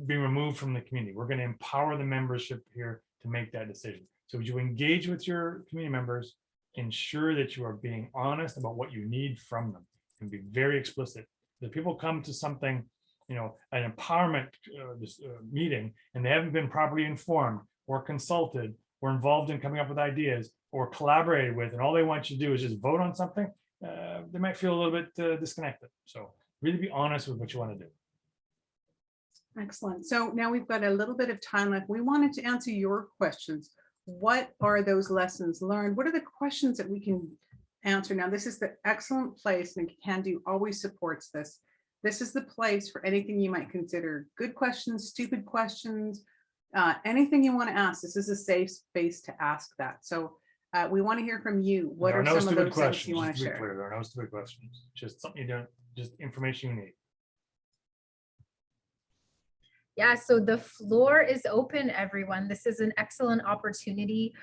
being removed from the community. We're going to empower the membership here to make that decision. So as you engage with your community members, ensure that you are being honest about what you need from them and be very explicit. If people come to something, an empowerment meeting, and they haven't been properly informed or consulted or involved in coming up with ideas or collaborated with, and all they want you to do is just vote on something, they might feel a little bit disconnected. So really be honest with what you want to do. Excellent. So now we've got a little bit of time left. We wanted to answer your questions. What are those lessons learned? What are the questions that we can answer? Now, this is the excellent place, and CANDO always supports this. This is the place for anything you might consider good questions, stupid questions, anything you want to ask. This is a safe space to ask that. So we want to hear from you. What are some of those things you want to share? There are no stupid questions. Just something you don't, just information you need. Yeah, so the floor is open, everyone. This is an excellent opportunity.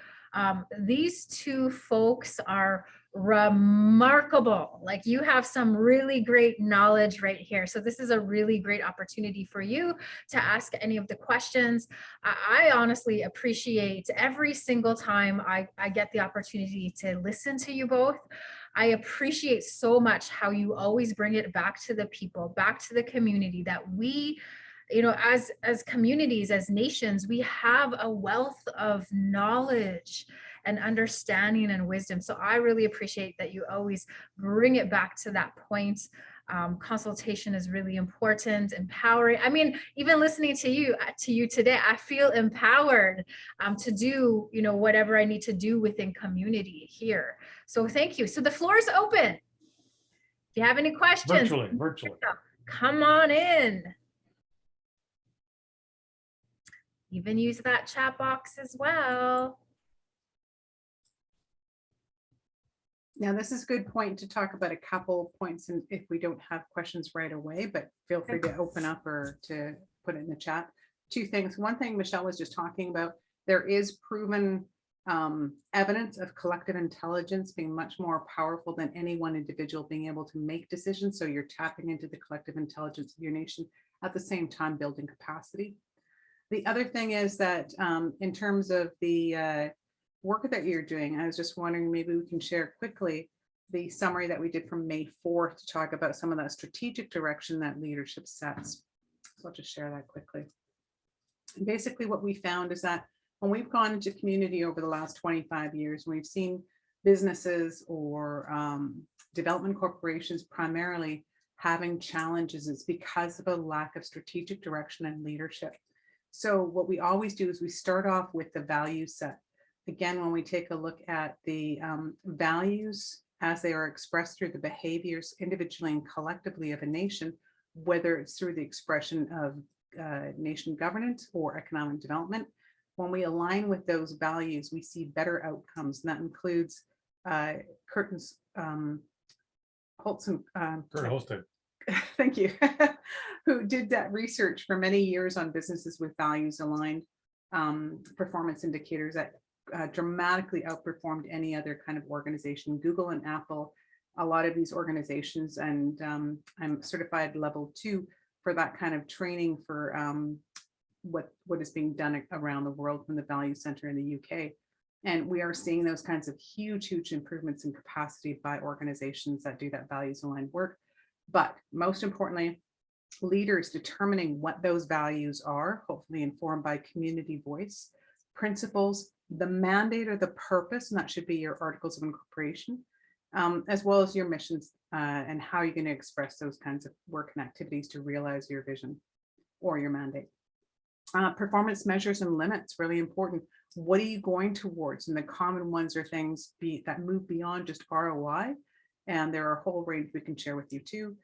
These two folks are remarkable. Like, you have some really great knowledge right here. So this is a really great opportunity for you to ask any of the questions. I honestly appreciate every single time I get the opportunity to listen to you both. I appreciate so much how you always bring it back to the people, back to the community, that we, as communities, as nations, we have a wealth of knowledge and understanding and wisdom. So I really appreciate that you always bring it back to that point. Consultation is really important, empowering. I mean, even listening to you today, I feel empowered to do, whatever I need to do within community here. So thank you. So the floor is open. If you have any questions, virtually, come on in. Even use that chat box as well. Now, this is a good point to talk about a couple points, and if we don't have questions right away, but feel free to open up or to put it in the chat. Two things. One thing Michelle was just talking about, there is proven evidence of collective intelligence being much more powerful than any one individual being able to make decisions. So you're tapping into the collective intelligence of your nation, at the same time building capacity. The other thing is that in terms of the work that you're doing, I was just wondering, maybe we can share quickly the summary that we did from May 4th to talk about some of that strategic direction that leadership sets. So I'll just share that quickly. And basically what we found is that when we've gone into community over the last 25 years, we've seen businesses or development corporations primarily having challenges. It's because of a lack of strategic direction and leadership. So what we always do is we start off with the value set. Again, when we take a look at the values as they are expressed through the behaviors individually and collectively of a nation, whether it's through the expression of nation governance or economic development, when we align with those values, we see better outcomes. And that includes Kurt Holsted. Thank you, who did that research for many years on businesses with values aligned performance indicators that dramatically outperformed any other kind of organization. Google and Apple, a lot of these organizations, and I'm certified level 2 for that kind of training for what is being done around the world from the Value Center in the UK. And we are seeing those kinds of huge improvements in capacity by organizations that do that values aligned work. But most importantly, leaders determining what those values are, hopefully informed by community voice, principles, the mandate or the purpose, and that should be your articles of incorporation, as well as your missions and how you're going to express those kinds of work and activities to realize your vision or your mandate. Performance measures and limits, really important. What are you going towards? And the common ones are things that move beyond just ROI. And there are a whole range we can share with you too.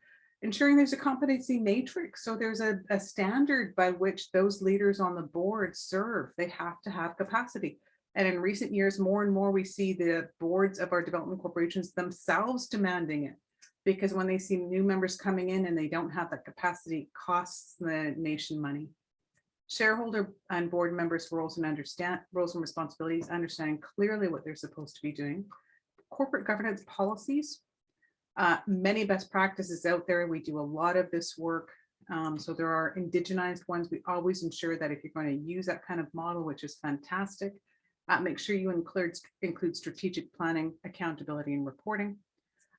Ensuring there's a competency matrix. So there's a standard by which those leaders on the board serve. They have to have capacity. And in recent years, more and more, we see the boards of our development corporations themselves demanding it. Because when they see new members coming in and they don't have that capacity, it costs the nation money. Shareholder and board members' roles and responsibilities, understanding clearly what they're supposed to be doing. Corporate governance policies, many best practices out there. We do a lot of this work. So there are indigenized ones. We always ensure that if you're going to use that kind of model, which is fantastic, make sure you include strategic planning, accountability, and reporting.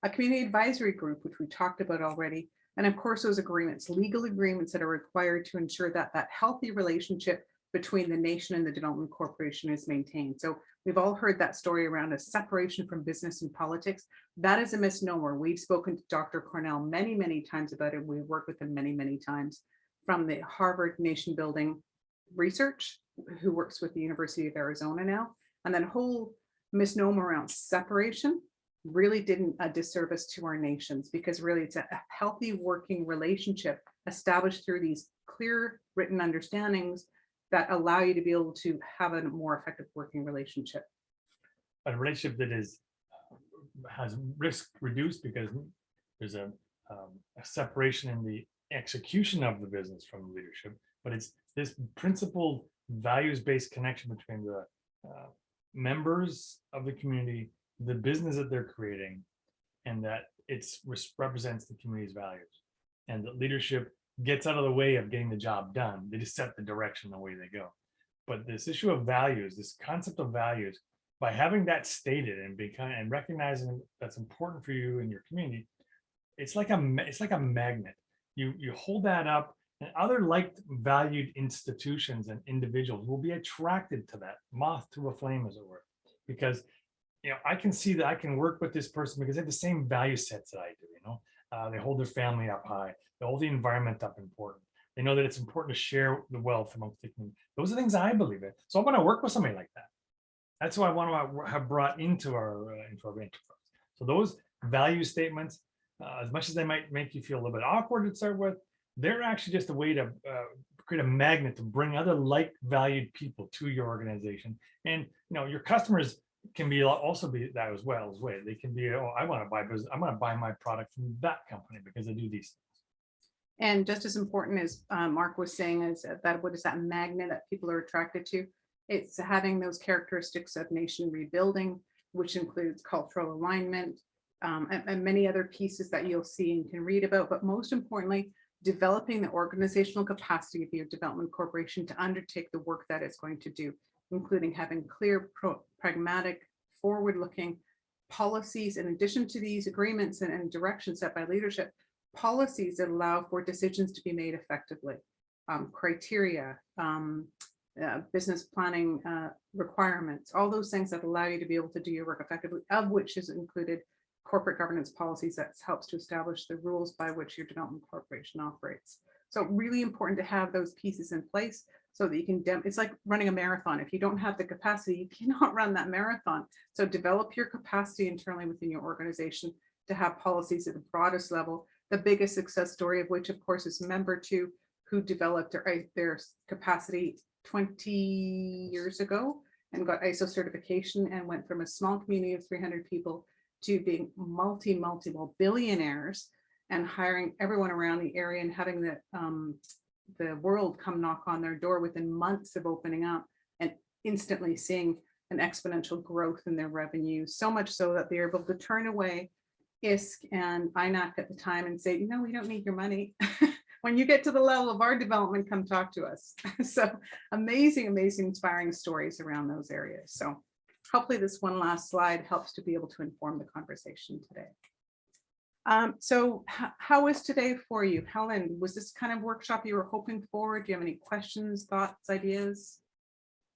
A community advisory group, which we talked about already. And of course, those agreements, legal agreements that are required to ensure that that healthy relationship between the nation and the development corporation is maintained. So we've all heard that story around a separation from business and politics. That is a misnomer. We've spoken to Dr. Cornell many, many times about it. We've worked with him many, many times, from the Harvard nation building research, who works with the University of Arizona now. And that whole misnomer around separation really did a disservice to our nations, because really it's a healthy working relationship established through these clear written understandings that allow you to be able to have a more effective working relationship. A relationship that has risk reduced because there's a separation in the execution of the business from leadership, but it's this principled values-based connection between the members of the community, the business that they're creating, and that it represents the community's values, and that leadership gets out of the way of getting the job done. They just set the direction the way they go. But this issue of values, this concept of values, by having that stated and recognizing that's important for you and your community, it's like a magnet. You hold that up, and other valued institutions and individuals will be attracted to that, moth to a flame, as it were, because I can see that I can work with this person because they have the same value sets that I do. They hold their family up high. They hold the environment up important. They know that it's important to share the wealth amongst the community. Those are things I believe in. So I want to work with somebody like that. That's who I want to have brought into our enterprise. So those value statements, as much as they might make you feel a little bit awkward to start with, they're actually just a way to create a magnet to bring other like-valued people to your organization. And your customers can also be that as well. They can be, I want to buy business. I want to buy my product from that company because they do these things. And just as important as Mark was saying, is that what is that magnet that people are attracted to? It's having those characteristics of nation rebuilding, which includes cultural alignment and many other pieces that you'll see and can read about. But most importantly, developing the organizational capacity of your development corporation to undertake the work that it's going to do, including having clear, pragmatic, forward-looking policies, in addition to these agreements and directions set by leadership, policies that allow for decisions to be made effectively, criteria, business planning requirements, all those things that allow you to be able to do your work effectively, of which is included corporate governance policies that helps to establish the rules by which your development corporation operates. So really important to have those pieces in place so that you can, it's like running a marathon. If you don't have the capacity, you cannot run that marathon. So develop your capacity internally within your organization to have policies at the broadest level. The biggest success story of which, of course, is Member 2, who developed their capacity 20 years ago and got ISO certification and went from a small community of 300 people to being multiple billionaires and hiring everyone around the area and having the world come knock on their door within months of opening up and instantly seeing an exponential growth in their revenue, so much so that they're able to turn away ISC and INAC at the time and say, no, we don't need your money. When you get to the level of our development, come talk to us. So amazing, inspiring stories around those areas. So hopefully this one last slide helps to be able to inform the conversation today. So how was today for you? Helen, was this kind of workshop you were hoping for? Do you have any questions, thoughts, ideas?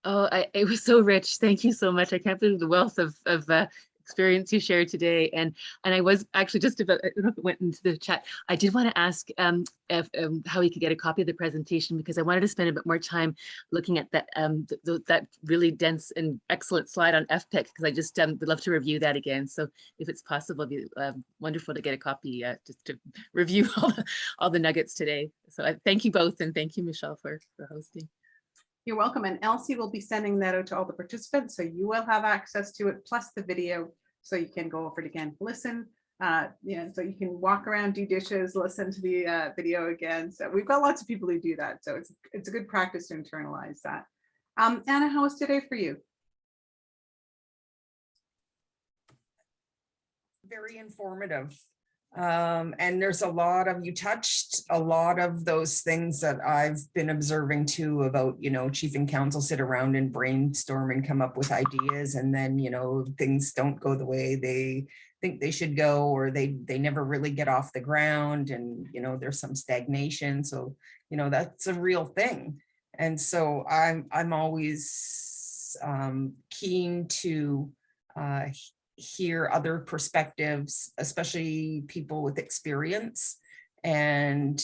Oh, it was so rich. Thank you so much. I can't believe the wealth of experience you shared today. And I was actually just about, I don't know if it went into the chat. I did want to ask if, how we could get a copy of the presentation, because I wanted to spend a bit more time looking at that that really dense and excellent slide on FPIC, because I just would love to review that again. So if it's possible, it'd be wonderful to get a copy just to review all the nuggets today. So I thank you both, and thank you, Michelle, for hosting. You're welcome. And Elsie will be sending that out to all the participants, so you will have access to it, plus the video, so you can go over it again, listen, so you can walk around, do dishes, listen to the video again. So we've got lots of people who do that. So it's a good practice to internalize that. Anna, how was today for you? Very informative. And there's a lot of, you touched a lot of those things that I've been observing too about, chief and council sit around and brainstorm and come up with ideas, and then, things don't go the way they think they should go, or they never really get off the ground, and, there's some stagnation. So, that's a real thing. And so I'm always keen to hear other perspectives, especially people with experience, and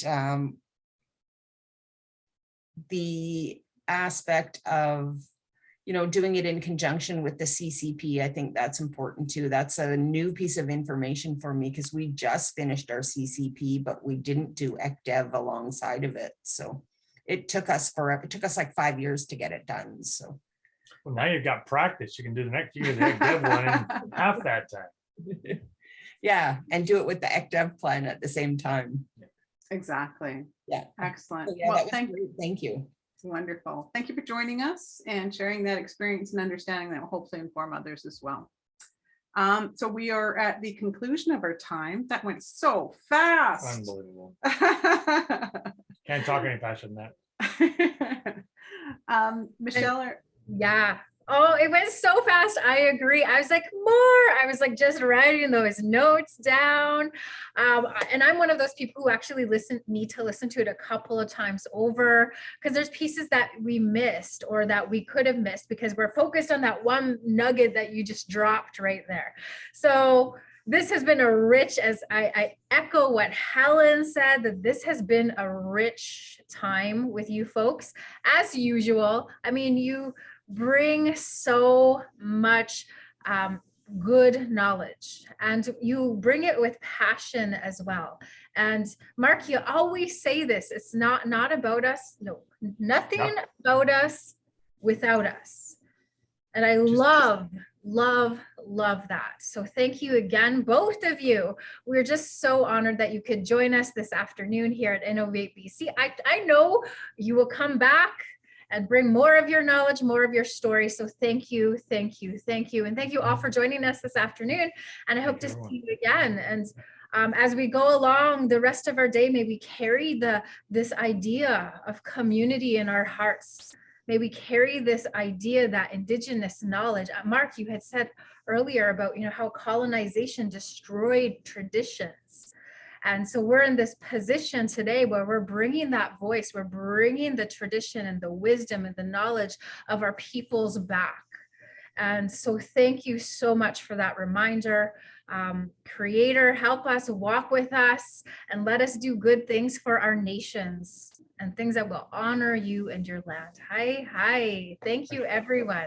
the aspect of doing it in conjunction with the CCP. I think that's important too. That's a new piece of information for me, because we just finished our CCP, but we didn't do ECDEV alongside of it. So it took us forever. It took us like 5 years to get it done. So Well, now you've got practice. You can do the next year, the ECDEV one in half that time. yeah, and do it with the ECDEV plan at the same time. Exactly. Yeah. Excellent. So yeah, Well, that was great. Thank you. Wonderful. Thank you for joining us and sharing that experience and understanding that will hopefully inform others as well. So we are at the conclusion of our time. That went so fast. Unbelievable. Can't talk any faster than that. Michelle, Yeah. Oh, it went so fast. I agree. I was like, more. I was like just writing those notes down. And I'm one of those people who actually need to listen to it a couple of times over, because there's pieces that we missed or that we could have missed because we're focused on that one nugget that you just dropped right there. So this has been a rich, as I echo what Helen said, that this has been a rich time with you folks. As usual, I mean, you bring so much good knowledge, and you bring it with passion as well. And Mark, you always say this, it's not about us, no, nothing about us without us. And I love that. So thank you again, both of you. We're just so honored that you could join us this afternoon here at Innovate BC. I know you will come back and bring more of your knowledge, more of your story. So thank you. And thank you all for joining us this afternoon. And I hope to see you again. And as we go along the rest of our day, may we carry this idea of community in our hearts. May we carry this idea that Indigenous knowledge. Mark, you had said earlier about how colonization destroyed traditions. And so we're in this position today where we're bringing that voice, we're bringing the tradition and the wisdom and the knowledge of our peoples back. And so thank you so much for that reminder. Creator, help us, walk with us, and let us do good things for our nations and things that will honor you and your land. Hi. Thank you, everyone.